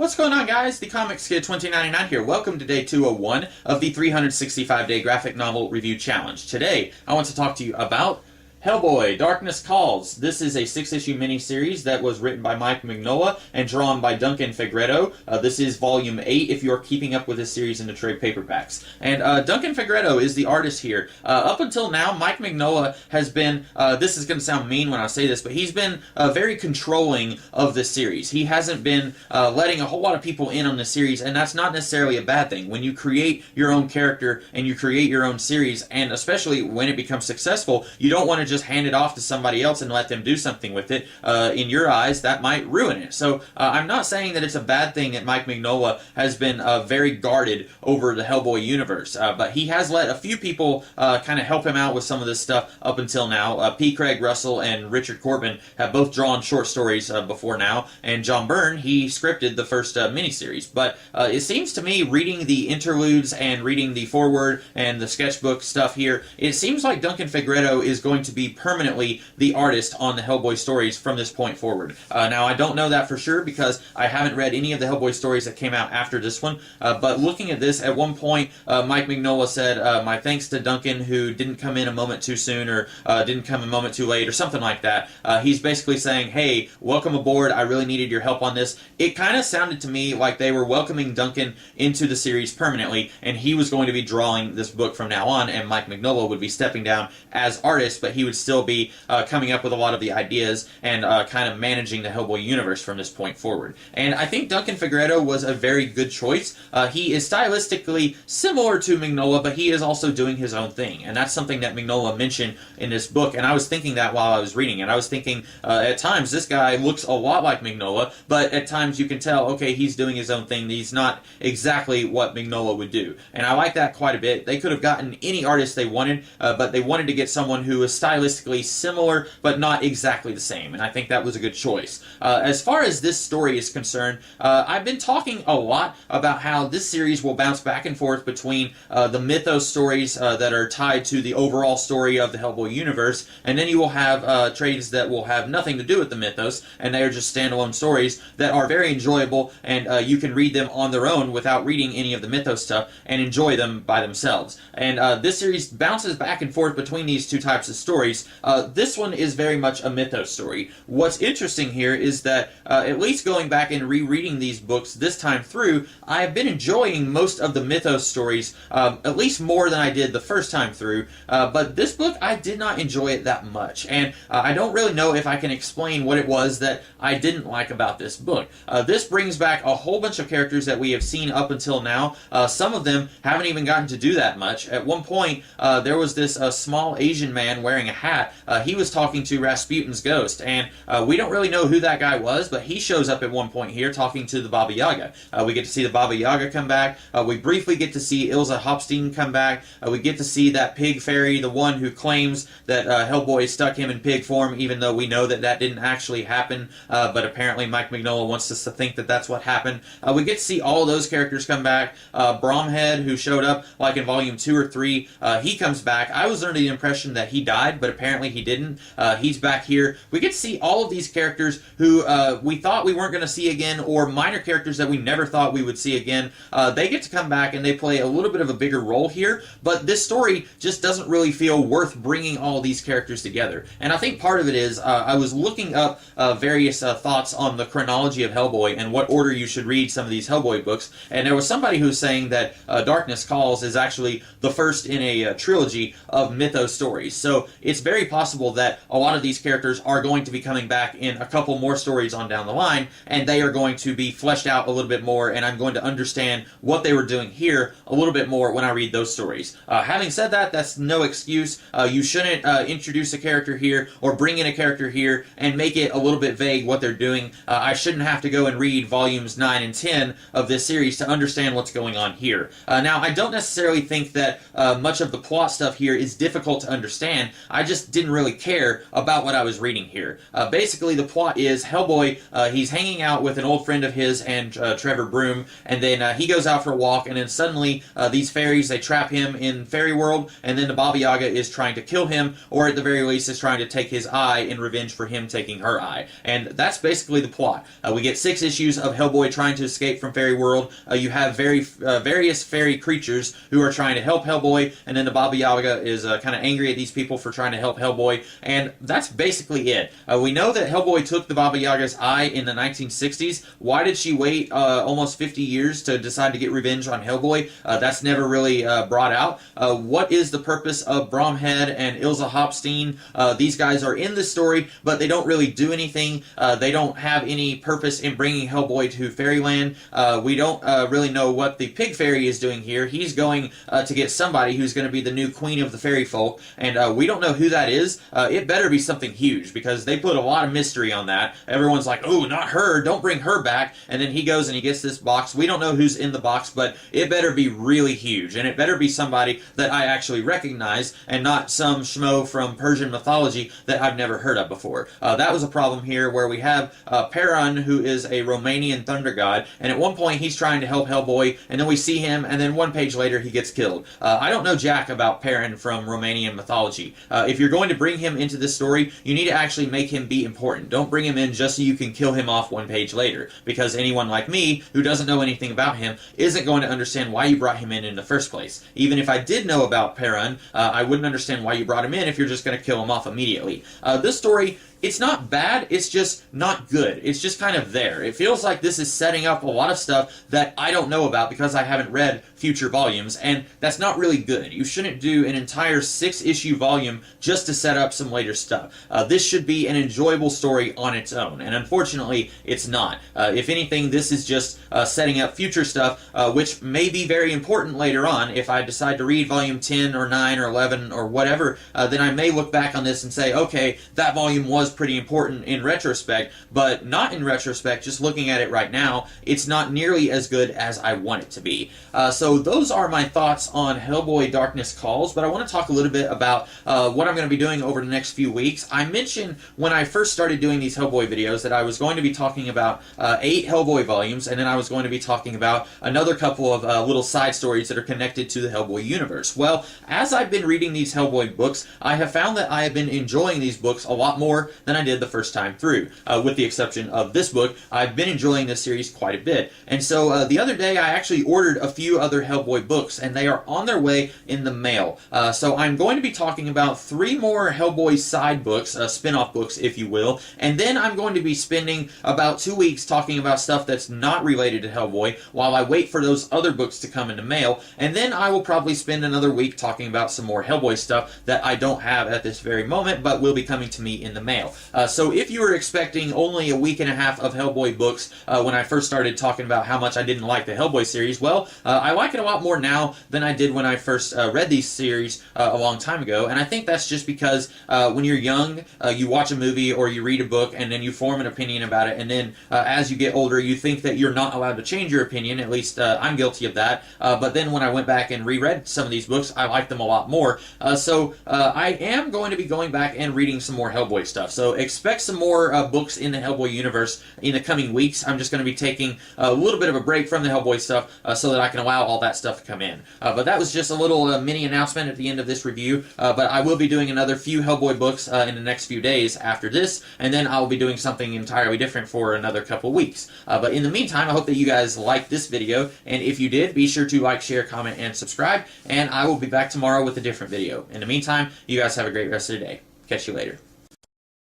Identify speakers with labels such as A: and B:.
A: What's going on, guys? The Comics Kid 2099 here. Welcome to day 201 of the 365-day graphic novel review challenge. Today, I want to talk to you about Hellboy, Darkness Calls. This is a 6-issue miniseries that was written by Mike Mignola and drawn by Duncan Fegredo. This is volume 8 if you're keeping up with this series in the trade paperbacks. And Duncan Fegredo is the artist here. Up until now, Mike Mignola has been, this is going to sound mean when I say this, but he's been very controlling of this series. He hasn't been letting a whole lot of people in on the series, and that's not necessarily a bad thing. When you create your own character and you create your own series, and especially when it becomes successful, you don't want to just hand it off to somebody else and let them do something with it. In your eyes, that might ruin it. So I'm not saying that it's a bad thing that Mike Mignola has been very guarded over the Hellboy universe, but he has let a few people kind of help him out with some of this stuff up until now. P. Craig Russell and Richard Corbin have both drawn short stories before now, and John Byrne, he scripted the first miniseries. But it seems to me, reading the interludes and reading the foreword and the sketchbook stuff here, it seems like Duncan Fegredo is going to be permanently the artist on the Hellboy stories from this point forward. Now, I don't know that for sure because I haven't read any of the Hellboy stories that came out after this one, but looking at this, at one point, Mike Mignola said, my thanks to Duncan, who didn't come in a moment too soon or didn't come a moment too late or something like that. He's basically saying, hey, welcome aboard, I really needed your help on this. It kind of sounded to me like they were welcoming Duncan into the series permanently, and he was going to be drawing this book from now on, and Mike Mignola would be stepping down as artist, but he would still be coming up with a lot of the ideas and kind of managing the Hellboy universe from this point forward. And I think Duncan Fegredo was a very good choice. He is stylistically similar to Mignola, but he is also doing his own thing, and that's something that Mignola mentioned in this book, and I was thinking that while I was reading it. I was thinking, at times, this guy looks a lot like Mignola, but at times you can tell, okay, he's doing his own thing. He's not exactly what Mignola would do, and I like that quite a bit. They could have gotten any artist they wanted, but they wanted to get someone who was stylistically similar, but not exactly the same, and I think that was a good choice. As far as this story is concerned, I've been talking a lot about how this series will bounce back and forth between the mythos stories that are tied to the overall story of the Hellboy universe, and then you will have trades that will have nothing to do with the mythos, and they are just standalone stories that are very enjoyable, and you can read them on their own without reading any of the mythos stuff and enjoy them by themselves. And this series bounces back and forth between these two types of stories. This one is very much a mythos story. What's interesting here is that, at least going back and rereading these books this time through, I've been enjoying most of the mythos stories, at least more than I did the first time through, but this book, I did not enjoy it that much, and I don't really know if I can explain what it was that I didn't like about this book. This brings back a whole bunch of characters that we have seen up until now. Some of them haven't even gotten to do that much. At one point, there was this small Asian man wearing a hat. He was talking to Rasputin's ghost, and we don't really know who that guy was, but he shows up at one point here talking to the Baba Yaga. We get to see the Baba Yaga come back. We briefly get to see Ilsa Hopstein come back. We get to see that pig fairy, the one who claims that Hellboy stuck him in pig form, even though we know that that didn't actually happen, but apparently Mike Mignola wants us to think that that's what happened. We get to see all of those characters come back. Bromhead, who showed up like in volume 2 or 3, he comes back. I was under the impression that he died, but apparently he didn't. He's back here. We get to see all of these characters who we thought we weren't going to see again, or minor characters that we never thought we would see again. They get to come back and they play a little bit of a bigger role here, but this story just doesn't really feel worth bringing all these characters together. And I think part of it is I was looking up various thoughts on the chronology of Hellboy and what order you should read some of these Hellboy books, and there was somebody who was saying that Darkness Calls is actually the first in a trilogy of mythos stories. So it's very possible that a lot of these characters are going to be coming back in a couple more stories on down the line, and they are going to be fleshed out a little bit more, and I'm going to understand what they were doing here a little bit more when I read those stories. Having said that, that's no excuse. You shouldn't introduce a character here or bring in a character here and make it a little bit vague what they're doing. I shouldn't have to go and read volumes 9 and 10 of this series to understand what's going on here. Now, I don't necessarily think that much of the plot stuff here is difficult to understand. I I just didn't really care about what I was reading here. Basically, the plot is Hellboy, he's hanging out with an old friend of his and Trevor Broom, and then he goes out for a walk, and then suddenly these fairies, they trap him in fairy world, and then the Baba Yaga is trying to kill him, or at the very least is trying to take his eye in revenge for him taking her eye. And that's basically the plot. We get 6 issues of Hellboy trying to escape from fairy world. You have various fairy creatures who are trying to help Hellboy, and then the Baba Yaga is kind of angry at these people for trying to help Hellboy, and that's basically it. We know that Hellboy took the Baba Yaga's eye in the 1960s. Why did she wait almost 50 years to decide to get revenge on Hellboy? That's never really brought out. What is the purpose of Bromhead and Ilsa Hopstein? These guys are in the story, but they don't really do anything. They don't have any purpose in bringing Hellboy to Fairyland. We don't really know what the Pig Fairy is doing here. He's going to get somebody who's going to be the new queen of the fairy folk, and we don't know who that is. It better be something huge, because they put a lot of mystery on that. Everyone's like, oh, not her, don't bring her back, and then he goes and he gets this box. We don't know who's in the box, but it better be really huge, and it better be somebody that I actually recognize, and not some schmo from Persian mythology that I've never heard of before. That was a problem here, where we have Perun, who is a Romanian thunder god, and at one point he's trying to help Hellboy, and then we see him, and then one page later he gets killed. I don't know jack about Perun from Romanian mythology. If you're going to bring him into this story, you need to actually make him be important. Don't bring him in just so you can kill him off one page later, because anyone like me, who doesn't know anything about him, isn't going to understand why you brought him in the first place. Even if I did know about Perun, I wouldn't understand why you brought him in if you're just going to kill him off immediately. This story, it's not bad, it's just not good. It's just kind of there. It feels like this is setting up a lot of stuff that I don't know about because I haven't read future volumes, and that's not really good. You shouldn't do an entire 6-issue volume just to set up some later stuff. This should be an enjoyable story on its own, and unfortunately, it's not. If anything, this is just setting up future stuff, which may be very important later on. If I decide to read volume 10 or 9 or 11 or whatever, then I may look back on this and say, okay, that volume was pretty important in retrospect, but not in retrospect. Just looking at it right now, it's not nearly as good as I want it to be. So those are my thoughts on Hellboy Darkness Calls, but I want to talk a little bit about what I'm going to be doing over the next few weeks. I mentioned when I first started doing these Hellboy videos that I was going to be talking about 8 Hellboy volumes, and then I was going to be talking about another couple of little side stories that are connected to the Hellboy universe. Well, as I've been reading these Hellboy books, I have found that I have been enjoying these books a lot more than I did the first time through. With the exception of this book, I've been enjoying this series quite a bit. And so the other day I actually ordered a few other Hellboy books, and they are on their way in the mail. So I'm going to be talking about 3 more Hellboy side books, spin-off books if you will, and then I'm going to be spending about 2 weeks talking about stuff that's not related to Hellboy while I wait for those other books to come in the mail, and then I will probably spend another week talking about some more Hellboy stuff that I don't have at this very moment but will be coming to me in the mail. So if you were expecting only a week and a half of Hellboy books when I first started talking about how much I didn't like the Hellboy series, well, I like it a lot more now than I did when I first read these series a long time ago, and I think that's just because when you're young, you watch a movie or you read a book and then you form an opinion about it, and then as you get older, you think that you're not allowed to change your opinion. At least I'm guilty of that. But then when I went back and reread some of these books, I liked them a lot more. So I am going to be going back and reading some more Hellboy stuff. So expect some more books in the Hellboy universe in the coming weeks. I'm just going to be taking a little bit of a break from the Hellboy stuff so that I can allow all that stuff to come in. But that was just a little mini announcement at the end of this review. But I will be doing another few Hellboy books in the next few days after this, and then I'll be doing something entirely different for another couple weeks. But in the meantime, I hope that you guys liked this video, and if you did, be sure to like, share, comment, and subscribe, and I will be back tomorrow with a different video. In the meantime, you guys have a great rest of the day. Catch you later.